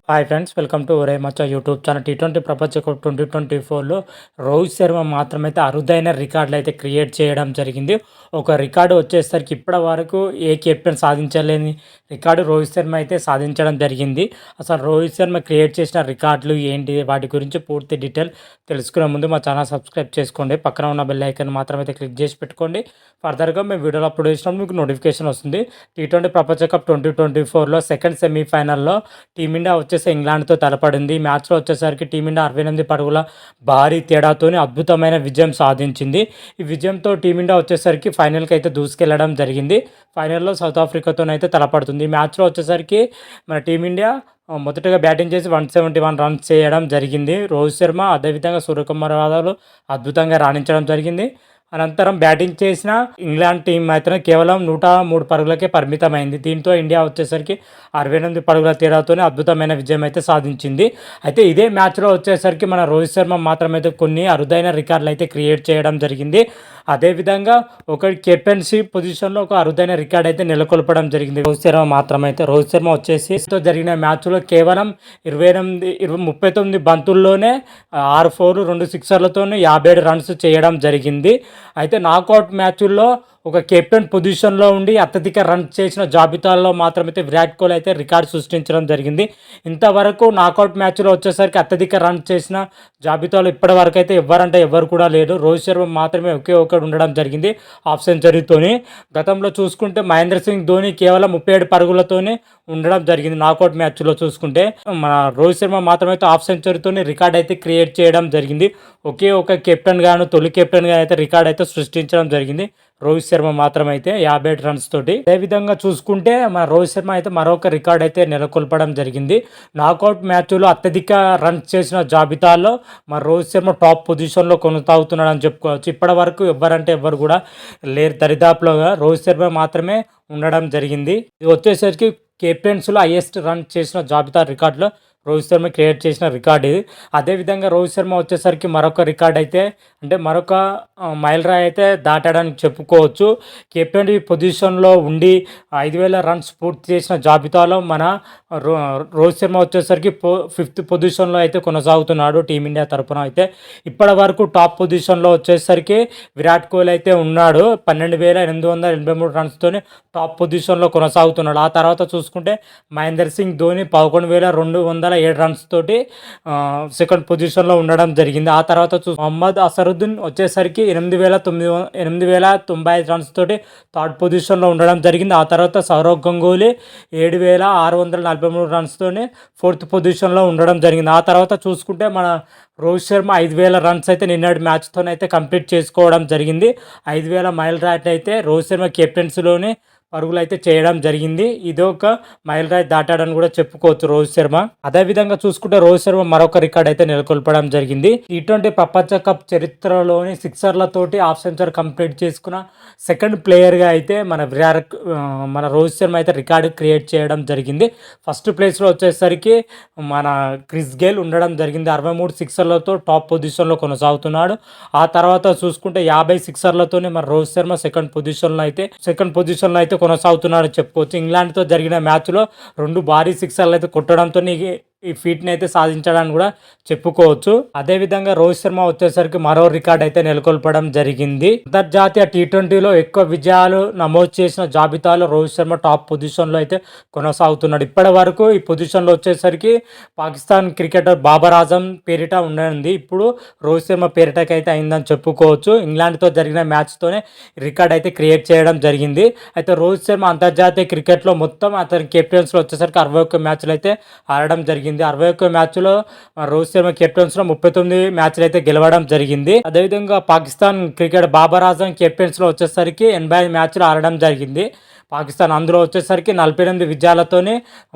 Hi friends, welcome to ఒరే మచ్చా YouTube channel. T20 ప్రపంచ cup 2024లో Rohit Sharma మాత్రమైతే అరుదైన రికార్డులు అయితే క్రియేట్ చేయడం జరిగింది. ఒక రికార్డు వచ్చేసరికి ఇప్పటి వరకు ఏ కెప్టెన్ సాధించలేని రికార్డు రోహిత్ శర్మ అయితే సాధించడం జరిగింది. అసలు రోహిత్ శర్మ క్రియేట్ చేసిన రికార్డులు ఏంటి, వాటి గురించి పూర్తి డీటెయిల్ తెలుసుకునే ముందు మా ఛానల్ సబ్స్క్రైబ్ చేసుకోండి. పక్కన ఉన్న బెల్ ఐకాన్ మాత్రమైతే క్లిక్ చేసి పెట్టుకోండి. ఫర్దర్గా మేము వీడియోలో అప్లోడ్ చేసినప్పుడు మీకు నోటిఫికేషన్ వస్తుంది. టీ20 ప్రపంచ కప్ 2024లో సెకండ్ సెమీఫైనల్లో టీమిండియా వచ్చేసి ఇంగ్లాండ్తో తలపడింది. ఈ మ్యాచ్లో వచ్చేసరికి టీమిండియా 68 పరుగుల భారీ తేడాతోని అద్భుతమైన విజయం సాధించింది. ఈ విజయంతో టీమిండియా వచ్చేసరికి ఫైనల్కి అయితే దూసుకెళ్లడం జరిగింది. ఫైనల్లో సౌత్ ఆఫ్రికాతోనైతే తలపడుతుంది. ఈ మ్యాచ్లో వచ్చేసరికి మన టీమిండియా మొదటగా బ్యాటింగ్ చేసి 171 రన్స్ చేయడం జరిగింది. రోహిత్ శర్మ అదేవిధంగా సూర్యకుమార్ యాదవ్ అద్భుతంగా రాణించడం జరిగింది. అనంతరం బ్యాటింగ్ చేసిన ఇంగ్లాండ్ టీం మాత్రం కేవలం 103 పరుగులకే పరిమితమైంది. దీంతో ఇండియా వచ్చేసరికి 68 పరుగుల తేడాతోనే అద్భుతమైన విజయం అయితే సాధించింది. అయితే ఇదే మ్యాచ్లో వచ్చేసరికి మన రోహిత్ శర్మ మాత్రమైతే కొన్ని అరుదైన రికార్డులు అయితే క్రియేట్ చేయడం జరిగింది. అదేవిధంగా ఒక కెప్టెన్సీ పొజిషన్లో ఒక అరుదైన రికార్డ్ అయితే నెలకొల్పడం జరిగింది. రోహిత్ శర్మ వచ్చేసి జరిగిన మ్యాచ్లో కేవలం 39 బంతుల్లోనే 6 4 2 సిక్సర్లతో 57 రన్స్ చేయడం జరిగింది. అయితే నాకౌట్ మ్యాచ్ల్లో ఒక కెప్టెన్ పొజిషన్లో ఉండి అత్యధిక రన్స్ చేసిన జాబితాల్లో మాత్రమైతే విరాట్ కోహ్లీ అయితే రికార్డు సృష్టించడం జరిగింది. ఇంతవరకు నాకౌట్ మ్యాచ్లో వచ్చేసరికి అత్యధిక రన్స్ చేసిన జాబితాలో ఇప్పటి వరకు అయితే ఎవరు కూడా లేరు. రోహిత్ శర్మ మాత్రమే ఒకే ఒకడు ఉండడం జరిగింది హాఫ్ సెంచరీతోని. గతంలో చూసుకుంటే మహేంద్ర సింగ్ ధోని కేవలం 37 పరుగులతోనే ఉండడం జరిగింది. నాకౌట్ మ్యాచ్లో చూసుకుంటే మన రోహిత్ శర్మ మాత్రమైతే హాఫ్ సెంచరీతోనే రికార్డ్ అయితే క్రియేట్ చేయడం జరిగింది. ఒకే ఒక కెప్టెన్ గాను తొలి కెప్టెన్గా అయితే రికార్డ్ అయితే సృష్టించడం జరిగింది రోహిత్ శర్మ మాత్రమైతే 57 రన్స్ తోటి. అదేవిధంగా చూసుకుంటే మన రోహిత్ శర్మ అయితే మరొక రికార్డ్ అయితే నెలకొల్పడం జరిగింది. నాకౌట్ మ్యాచ్లో అత్యధిక రన్స్ చేసిన జాబితాలో మన రోహిత్ శర్మ టాప్ పొజిషన్లో కొనసాగుతున్నాడని చెప్పుకోవచ్చు. ఇప్పటి వరకు ఎవరు కూడా లేరు. దరిదాపులోగా రోహిత్ శర్మ మాత్రమే ఉండడం జరిగింది. ఇది వచ్చేసరికి కెప్టెన్స్లో హైయెస్ట్ రన్ చేసిన జాబితా రికార్డులో రోహిత్ శర్మ క్రియేట్ చేసిన రికార్డ్ ఇది. అదేవిధంగా రోహిత్ శర్మ వచ్చేసరికి మరొక రికార్డ్ అయితే మరొక మైలురాయి అయితే దాటాడని చెప్పుకోవచ్చు. కెప్టెన్ పొజిషన్లో ఉండి 5,000 రన్స్ పూర్తి చేసిన జాబితాలో మన రోహిత్ శర్మ వచ్చేసరికి 5th పొజిషన్లో అయితే కొనసాగుతున్నాడు టీమిండియా తరఫున. అయితే ఇప్పటి వరకు టాప్ పొజిషన్లో వచ్చేసరికి విరాట్ కోహ్లీ అయితే ఉన్నాడు. 12,883 రన్స్తోనే టాప్ పొజిషన్లో కొనసాగుతున్నాడు. ఆ తర్వాత చూసుకుంటే మహేందర్ సింగ్ ధోని 11,207 రన్స్ తోటి సెకండ్ పొజిషన్లో ఉండడం జరిగింది. ఆ తర్వాత మొహమ్మద్ అసరుద్దీన్ వచ్చేసరికి 8,095 రన్స్ తోటి థర్డ్ పొజిషన్లో ఉండడం జరిగింది. ఆ తర్వాత సౌరవ్ గంగూలీ 7,643 రన్స్తోనే 4th పొజిషన్లో ఉండడం జరిగింది. ఆ తర్వాత చూసుకుంటే మన రోహిత్ శర్మ 5,000 రన్స్ అయితే నిన్నటి మ్యాచ్తోనైతే కంప్లీట్ చేసుకోవడం జరిగింది. 5,000 మైలురాయి అయితే రోహిత్ శర్మ కెప్టెన్సీలోనే పరుగులు అయితే చేయడం జరిగింది. ఇది ఒక మైలురాయి దాటాడని కూడా చెప్పుకోవచ్చు రోహిత్ శర్మ. అదేవిధంగా చూసుకుంటే రోహిత్ శర్మ మరొక రికార్డ్ అయితే నెలకొల్పడం జరిగింది. టీ20 ప్రపంచ కప్ చరిత్రలోని సిక్సర్లతోటి హాఫ్ సెంచరీ కంప్లీట్ చేసుకున్న సెకండ్ ప్లేయర్గా అయితే మన రోహిత్ శర్మ అయితే రికార్డు క్రియేట్ చేయడం జరిగింది. ఫస్ట్ ప్లేస్లో వచ్చేసరికి మన క్రిస్ గేల్ ఉండడం జరిగింది. 63 సిక్సర్లతో టాప్ పొజిషన్లో కొనసాగుతున్నాడు. ఆ తర్వాత చూసుకుంటే 50 సిక్సర్లతోనే మన రోహిత్ శర్మ సెకండ్ పొజిషన్లో అయితే కొనసాగుతున్నాడని చెప్పుకోవచ్చు. ఇంగ్లాండ్తో జరిగిన మ్యాచ్లో 2 భారీ సిక్సర్లు అయితే కొట్టడంతో ఈ ఫీట్ని అయితే సాధించడానికి కూడా చెప్పుకోవచ్చు. అదేవిధంగా రోహిత్ శర్మ వచ్చేసరికి మరో రికార్డ్ అయితే నెలకొల్పడం జరిగింది. అంతర్జాతీయ టీ20లో ఎక్కువ విజయాలు నమోదు చేసిన జాబితాలో రోహిత్ శర్మ టాప్ పొజిషన్లో అయితే కొనసాగుతున్నాడు. ఇప్పటి వరకు ఈ పొజిషన్లో వచ్చేసరికి పాకిస్తాన్ క్రికెటర్ బాబర్ ఆజం పేరిట ఉండనుంది. ఇప్పుడు రోహిత్ శర్మ పేరిటకి అయితే అయిందని చెప్పుకోవచ్చు. ఇంగ్లాండ్తో జరిగిన మ్యాచ్తోనే రికార్డ్ అయితే క్రియేట్ చేయడం జరిగింది. అయితే రోహిత్ శర్మ అంతర్జాతీయ క్రికెట్లో మొత్తం అతని కెప్టెన్స్లో వచ్చేసరికి 61 మ్యాచ్లు అయితే ఆడడం జరిగింది. 61 మ్యాచ్లో రోహిత్ శర్మ కెప్టెన్స్లో 39 మ్యాచ్లు అయితే గెలవడం జరిగింది. అదేవిధంగా పాకిస్తాన్ క్రికెట్ బాబర్ ఆజం కెప్టెన్స్లో వచ్చేసరికి 85 మ్యాచ్లు ఆడడం జరిగింది పాకిస్తాన్. అందులో వచ్చేసరికి 48 విజయాలతోనే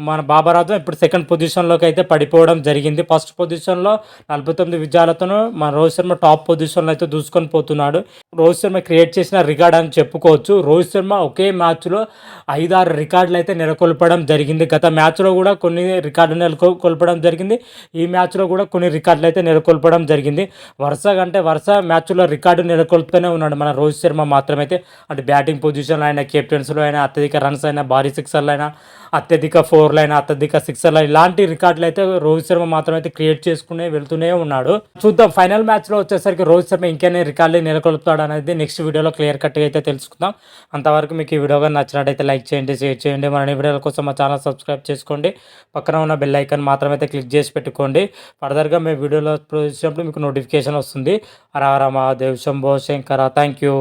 మన బాబర్ ఆజం ఇప్పుడు సెకండ్ పొజిషన్లోకి అయితే పడిపోవడం జరిగింది. ఫస్ట్ పొజిషన్లో 49 విజయాలతోనూ మన రోహిత్ శర్మ టాప్ పొజిషన్లో అయితే దూసుకొని పోతున్నాడు. రోహిత్ శర్మ క్రియేట్ చేసిన రికార్డ్ అని చెప్పుకోవచ్చు. రోహిత్ శర్మ ఒకే మ్యాచ్లో 5-6 రికార్డులు అయితే నెలకొల్పడం జరిగింది. గత మ్యాచ్లో కూడా కొన్ని రికార్డులు నెలకొల్పడం జరిగింది. ఈ మ్యాచ్లో కూడా కొన్ని రికార్డులు అయితే నెలకొల్పడం జరిగింది. వరుస మ్యాచ్లో రికార్డు నెలకొల్పుతూనే ఉన్నాడు మన రోహిత్ శర్మ మాత్రమైతే. అంటే బ్యాటింగ్ పొజిషన్లో అయినా కెప్టెన్స్లో అయినా అత్యధిక రన్స్ అయినా, భారీ సిక్సర్లైనా, అత్యధిక ఫోర్లైనా, అత్యధిక సిక్సర్లు ఇలాంటి రికార్డులు అయితే రోహిత్ శర్మ మాత్రం అయితే క్రియేట్ చేసుకునే వెళ్తూనే ఉన్నాడు. చూద్దాం ఫైనల్ మ్యాచ్లో వచ్చేసరికి రోహిత్ శర్మ ఇంకెన్ని రికార్డులు నెలకొల్పుతాడు అనేది నెక్స్ట్ వీడియోలో క్లియర్ కట్గా అయితే తెలుసుకుందాం. అంతవరకు మీకు ఈ వీడియో కానీ నచ్చినట్టయితే లైక్ చేయండి, షేర్ చేయండి. మరిన్ని వీడియోల కోసం మా ఛానల్ సబ్స్క్రైబ్ చేసుకోండి. పక్కన ఉన్న బెల్ ఐకాన్ మాత్రం అయితే క్లిక్ చేసి పెట్టుకోండి. ఫర్దర్గా మేము వీడియోలో చూసినప్పుడు మీకు నోటిఫికేషన్ వస్తుంది. హర హర మహాదేవ్, శంభో శంకర. Thank you.